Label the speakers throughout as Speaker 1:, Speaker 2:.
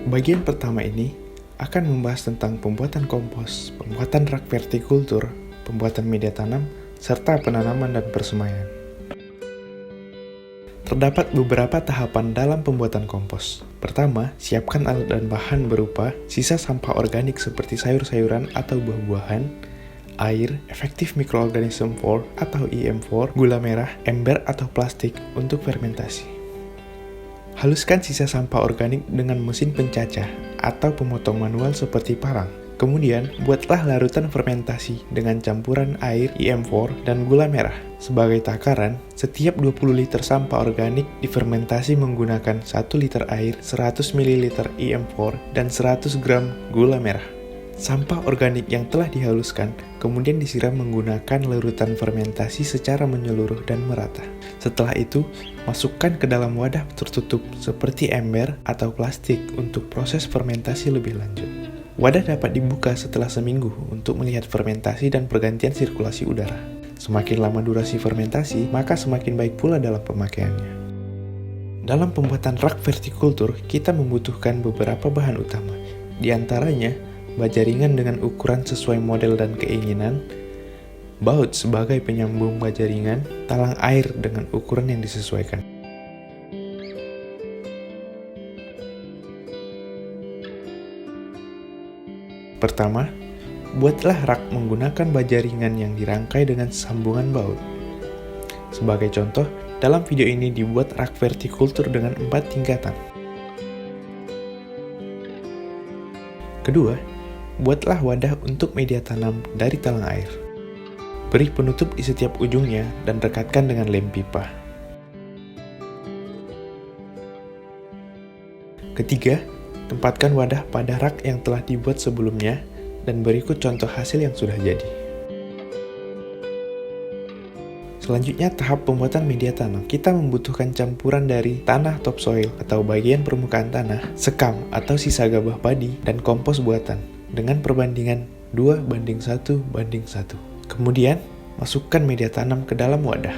Speaker 1: Bagian pertama ini akan membahas tentang pembuatan kompos, pembuatan rak vertikultur, pembuatan media tanam, serta penanaman dan persemaian. Terdapat beberapa tahapan dalam pembuatan kompos. Pertama, siapkan alat dan bahan berupa sisa sampah organik seperti sayur-sayuran atau buah-buahan, air, efektif mikroorganisme 4 atau EM4, gula merah, ember atau plastik untuk fermentasi. Haluskan sisa sampah organik dengan mesin pencacah atau pemotong manual seperti parang. Kemudian, buatlah larutan fermentasi dengan campuran air, EM4, dan gula merah. Sebagai takaran, setiap 20 liter sampah organik difermentasi menggunakan 1 liter air, 100 ml EM4, dan 100 gram gula merah. Sampah organik yang telah dihaluskan kemudian disiram menggunakan larutan fermentasi secara menyeluruh dan merata. Setelah itu, masukkan ke dalam wadah tertutup seperti ember atau plastik untuk proses fermentasi lebih lanjut. Wadah dapat dibuka setelah seminggu untuk melihat fermentasi dan pergantian sirkulasi udara. Semakin lama durasi fermentasi, maka semakin baik pula dalam pemakaiannya. Dalam pembuatan rak vertikultur, kita membutuhkan beberapa bahan utama. Di antaranya, baja ringan dengan ukuran sesuai model dan keinginan, baut sebagai penyambung baja ringan, talang air dengan ukuran yang disesuaikan. Pertama, buatlah rak menggunakan baja ringan yang dirangkai dengan sambungan baut. Sebagai contoh, dalam video ini dibuat rak vertikultur dengan 4 tingkatan. Kedua, buatlah wadah untuk media tanam dari talang air. Beri penutup di setiap ujungnya dan rekatkan dengan lem pipa. Ketiga, tempatkan wadah pada rak yang telah dibuat sebelumnya dan berikut contoh hasil yang sudah jadi. Selanjutnya, tahap pembuatan media tanam. Kita membutuhkan campuran dari tanah topsoil atau bagian permukaan tanah, sekam atau sisa gabah padi, dan kompos buatan dengan perbandingan 2:1:1. Kemudian, masukkan media tanam ke dalam wadah.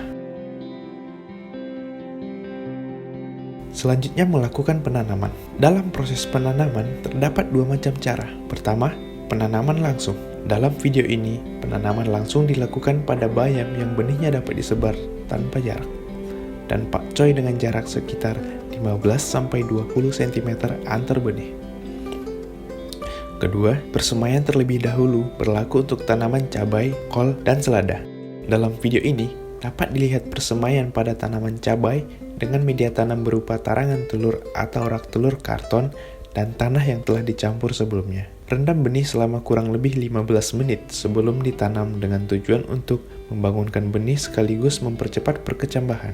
Speaker 1: Selanjutnya, melakukan penanaman. Dalam proses penanaman, terdapat 2 macam cara. Pertama, penanaman langsung. Dalam video ini, penanaman langsung dilakukan pada bayam yang benihnya dapat disebar tanpa jarak dan pakcoy dengan jarak sekitar 15-20 cm antar benih. Kedua, persemaian terlebih dahulu berlaku untuk tanaman cabai, kol, dan selada. Dalam video ini, dapat dilihat persemaian pada tanaman cabai dengan media tanam berupa tarangan telur atau rak telur karton dan tanah yang telah dicampur sebelumnya. Rendam benih selama kurang lebih 15 menit sebelum ditanam dengan tujuan untuk membangunkan benih sekaligus mempercepat perkecambahan.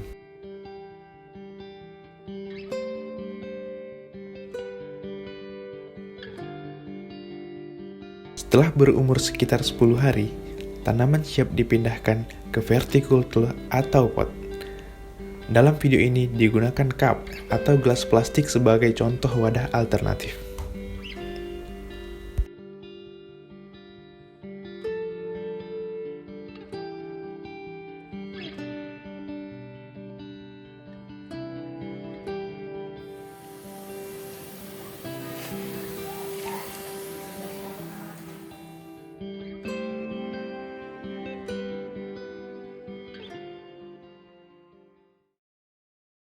Speaker 1: Setelah berumur sekitar 10 hari, tanaman siap dipindahkan ke vertikultur atau pot. Dalam video ini digunakan cup atau gelas plastik sebagai contoh wadah alternatif.